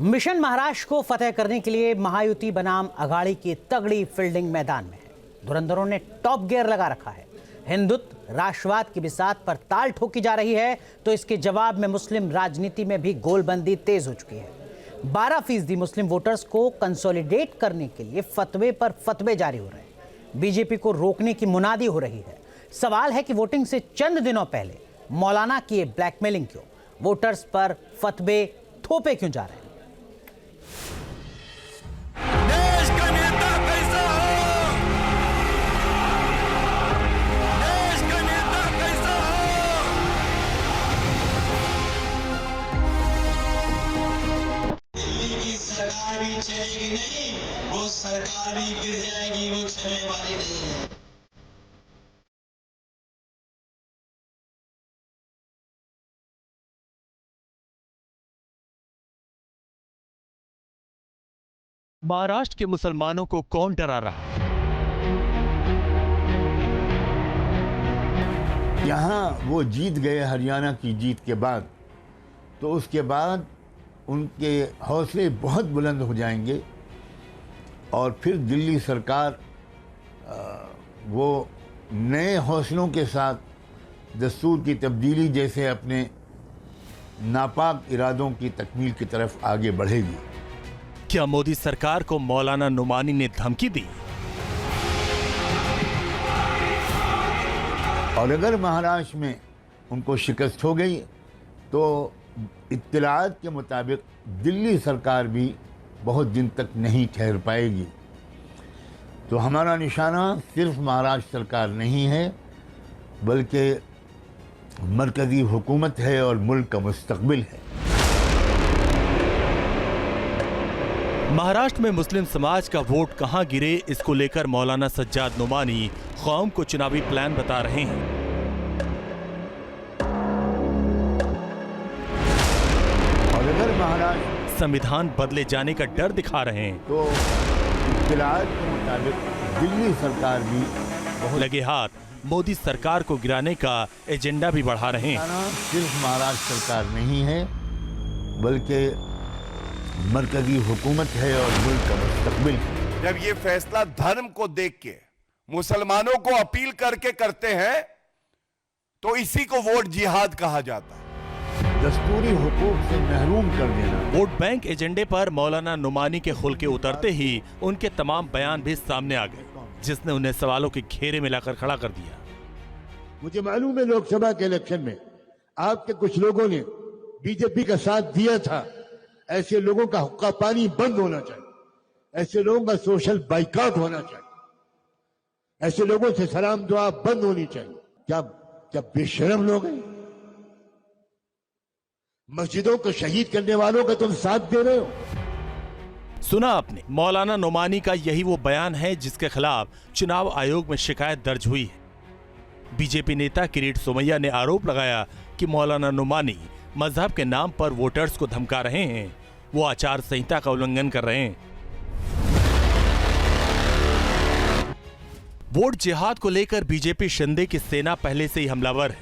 Mission Maharashtra को फतेह करने के लिए महायुति बनाम अघाड़ी की तगड़ी फील्डिंग मैदान में है। धुरंधरों ने टॉप गियर लगा रखा है। हिंदुत्व राष्ट्रवाद की बिसात पर ताल ठोकी जा रही है, तो इसके जवाब में मुस्लिम राजनीति में भी गोलबंदी तेज हो चुकी है। 12% मुस्लिम वोटर्स को कंसोलिडेट करने के लिए फतवे पर फतवे जारी हो रहे हैं। बीजेपी को रोकने की मुनादी हो रही है। सवाल है कि वोटिंग से चंद दिनों पहले मौलाना की ये ब्लैकमेलिंग क्यों, वोटर्स पर फतवे थोपे क्यों जा रहे हैं। देश का नेता कैसा हो, देश का नेता कैसा हो। दिल्ली की सरकार भी चलेगी नहीं, वो सरकार भी गिर जाएगी, वो चलने वाली नहीं है। महाराष्ट्र के मुसलमानों को कौन डरा रहा है? यहाँ वो जीत गए हरियाणा की जीत के बाद, तो उसके बाद उनके हौसले बहुत बुलंद हो जाएंगे और फिर दिल्ली सरकार वो नए हौसलों के साथ दस्तूर की तब्दीली जैसे अपने नापाक इरादों की तकमील की तरफ आगे बढ़ेगी। क्या मोदी सरकार को मौलाना नुमानी ने धमकी दी? और अगर महाराष्ट्र में उनको शिकस्त हो गई तो इत्तलात के मुताबिक दिल्ली सरकार भी बहुत दिन तक नहीं ठहर पाएगी। तो हमारा निशाना सिर्फ महाराष्ट्र सरकार नहीं है, बल्कि मरकजी हुकूमत है और मुल्क का मुस्तकबिल है। महाराष्ट्र में मुस्लिम समाज का वोट कहां गिरे, इसको लेकर मौलाना सज्जाद नुमानी कौम को चुनावी प्लान बता रहे हैं। और अगर महाराष्ट्र संविधान बदले जाने का डर दिखा रहे हैं तो इत्तलात के मुताबिक दिल्ली सरकार भी बहुत लगे हाथ मोदी सरकार को गिराने का एजेंडा भी बढ़ा रहे हैं। सिर्फ महाराष्ट्र सरकार नहीं है, बल्कि मरकजी हुकूमत है और मुल्क का मुस्तकबिल है। जब ये फैसला धर्म को देख के मुसलमानों को अपील करके करते हैं तो इसी को वोट जिहाद कहा जाता है। दस्तूरी हुकूक से महरूम कर देना। वोट बैंक एजेंडे पर मौलाना नुमानी के खुल के उतरते ही उनके तमाम बयान भी सामने आ गए, जिसने उन्हें सवालों के घेरे में लाकर खड़ा कर दिया। मुझे मालूम है लोकसभा के इलेक्शन में आपके कुछ लोगों ने बीजेपी का साथ दिया था। ऐसे लोगों का हुक्का पानी बंद होना चाहिए, ऐसे लोगों का सोशल बाइकआउट होना चाहिए, ऐसे लोगों से सलाम दुआ बंद होनी चाहिए। क्या बेशरम लोग हैं। मस्जिदों को शहीद करने वालों का तुम साथ दे रहे हो। सुना आपने, मौलाना नुमानी का यही वो बयान है जिसके खिलाफ चुनाव आयोग में शिकायत दर्ज हुई है। बीजेपी नेता किरीट सोमैया ने आरोप लगाया कि मौलाना नुमानी मजहब के नाम पर वोटर्स को धमका रहे हैं, वो आचार संहिता का उल्लंघन कर रहे हैं। वोट जिहाद को लेकर बीजेपी शिंदे की सेना पहले से ही हमलावर है।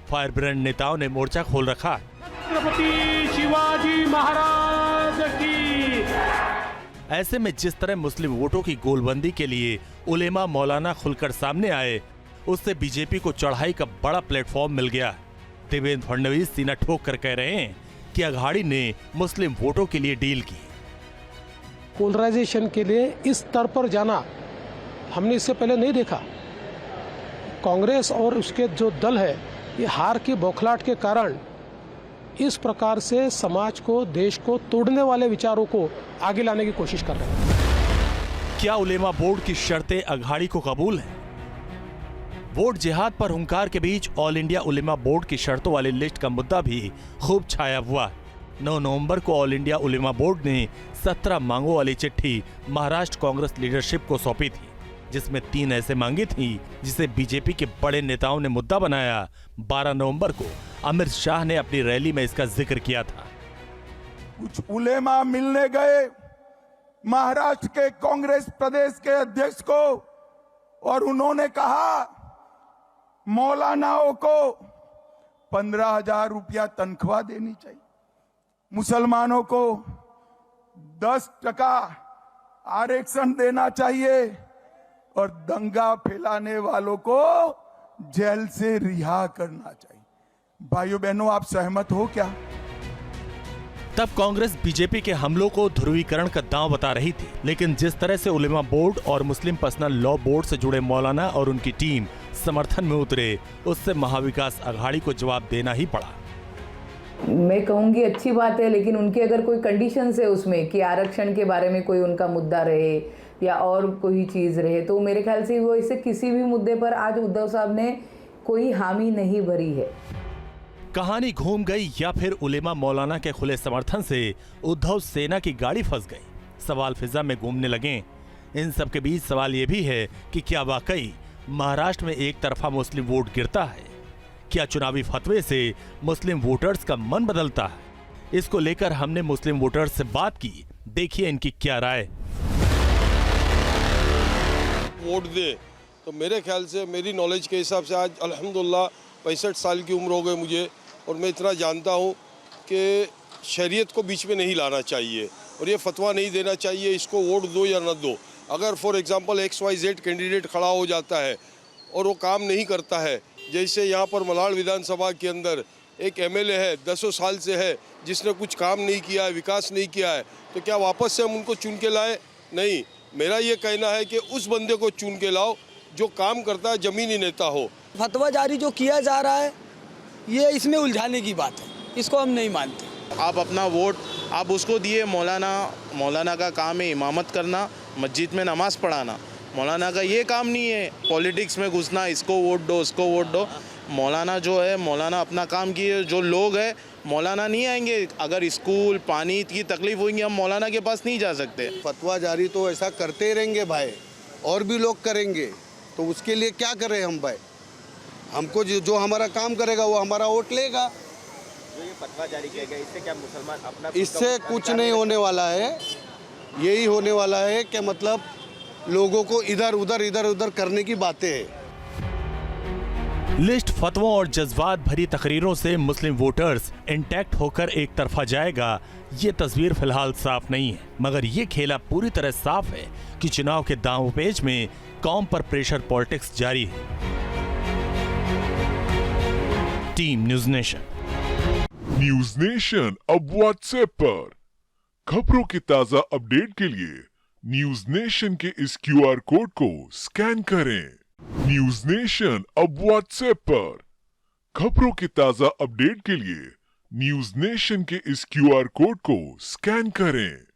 फायर ब्रांड नेताओं ने मोर्चा खोल रखा है। छत्रपति शिवाजी महाराज की। ऐसे में जिस तरह मुस्लिम वोटों की गोलबंदी के लिए उलेमा मौलाना खुलकर सामने आए, उससे बीजेपी को चढ़ाई का बड़ा प्लेटफॉर्म मिल गया। देवेंद्र फडणवीस सीना ठोक कर कह रहे हैं कि अघाड़ी ने मुस्लिम वोटों के लिए डील की। पोलराइजेशन के लिए इस स्तर पर जाना हमने इससे पहले नहीं देखा। कांग्रेस और उसके जो दल है, ये हार की बौखलाहट के कारण इस प्रकार से समाज को, देश को तोड़ने वाले विचारों को आगे लाने की कोशिश कर रहे हैं। क्या उलेमा बोर्ड की शर्तें अघाड़ी को कबूल हैं? वोट जिहाद पर हुंकार के बीच ऑल इंडिया उलेमा बोर्ड की शर्तों वाली लिस्ट का मुद्दा भी खूब छाया हुआ। 9 नवंबर को ऑल इंडिया उलेमा बोर्ड ने 17 मांगों वाली चिट्ठी महाराष्ट्र कांग्रेस लीडरशिप को सौंपी थी, जिसमें 3 ऐसे मांगी थी जिसे बीजेपी के बड़े नेताओं ने मुद्दा बनाया। 12 नवंबर को अमित शाह ने अपनी रैली में इसका जिक्र किया था। कुछ उलेमा मिलने गए महाराष्ट्र के कांग्रेस प्रदेश के अध्यक्ष को और उन्होंने कहा मौलानाओं को 15,000 रुपया तनख्वाह देनी चाहिए, मुसलमानों को 10% आरक्षण देना चाहिए और दंगा फैलाने वालों को जेल से रिहा करना चाहिए। भाइयों बहनों, आप सहमत हो क्या? तब कांग्रेस बीजेपी के हमलों को ध्रुवीकरण का दांव बता रही थी, लेकिन जिस तरह से उलेमा बोर्ड और मुस्लिम पर्सनल लॉ बोर्ड से जुड़े मौलाना और उनकी टीम समर्थन में उतरे, उससे महाविकास अघाड़ी को जवाब देना ही पड़ा। मैं कहूँगी अच्छी बात है, लेकिन उनकी अगर कोई कंडीशंस है उसमें कि आरक्षण के बारे में कोई उनका मुद्दा रहे या और कोई चीज़ रहे, तो मेरे ख्याल से वो इसे किसी भी मुद्दे पर आज उद्धव साहब ने कोई हामी नहीं भरी है। कहानी घूम गई या फिर उलेमा मौलाना के खुले समर्थन से उद्धव सेना की गाड़ी फंस गई, सवाल फिजा में घूमने लगे। इन सब के बीच सवाल ये भी है कि क्या वाकई महाराष्ट्र में एक तरफा मुस्लिम वोट गिरता है? क्या चुनावी फतवे से मुस्लिम वोटर्स का मन बदलता है? इसको लेकर हमने मुस्लिम वोटर्स से बात की, देखिए इनकी क्या राय। वोट दे तो मेरे ख्याल से, मेरी नॉलेज के हिसाब से, आज अल्हम्दुलिल्लाह 65 साल की उम्र हो गई मुझे, और मैं इतना जानता हूँ कि शरीयत को बीच में नहीं लाना चाहिए और ये फतवा नहीं देना चाहिए इसको वोट दो या न दो। अगर फॉर एग्जांपल XYZ कैंडिडेट खड़ा हो जाता है और वो काम नहीं करता है, जैसे यहाँ पर मलाड विधानसभा के अंदर एक MLA है, 10 साल से है, जिसने कुछ काम नहीं किया है, विकास नहीं किया है, तो क्या वापस से हम उनको चुन के लाए? नहीं, मेरा ये कहना है कि उस बंदे को चुन के लाओ जो काम करता है, जमीनी नेता हो। फतवा जारी जो किया जा रहा है ये इसमें उलझाने की बात है, इसको हम नहीं मानते। आप अपना वोट आप उसको दिए। मौलाना का काम है इमामत करना, मस्जिद में नमाज पढ़ाना। मौलाना का ये काम नहीं है पॉलिटिक्स में घुसना, इसको वोट दो उसको वोट दो। मौलाना जो है, मौलाना अपना काम किए। जो लोग हैं मौलाना नहीं आएंगे, अगर स्कूल पानी की तकलीफ होगी हम मौलाना के पास नहीं जा सकते। फतवा जारी तो ऐसा करते रहेंगे भाई, और भी लोग करेंगे, तो उसके लिए क्या करें हम भाई? हमको जो हमारा काम करेगा वो हमारा वोट लेगा। जो ये फतवा जारी किया गया, इससे क्या मुसलमान अपना इससे कुछ नहीं होने वाला है। यही होने वाला है कि मतलब लोगों को इधर उधर करने की बातें हैं। लिस्ट फतवों और जज्बात भरी तकरीरों से मुस्लिम वोटर्स इंटैक्ट होकर एक तरफा जाएगा, ये तस्वीर फिलहाल साफ नहीं है। मगर ये खेला पूरी तरह साफ है कि चुनाव के दांवपेच में कौम पर प्रेशर पॉलिटिक्स जारी है। Team news nation. News nation अब व्हाट्सएप पर खबरों की ताजा अपडेट के लिए न्यूज़ नेशन के इस QR कोड को स्कैन करें। न्यूज़ नेशन अब व्हाट्सएप पर खबरों की ताजा अपडेट के लिए न्यूज़ नेशन के इस QR कोड को स्कैन करें।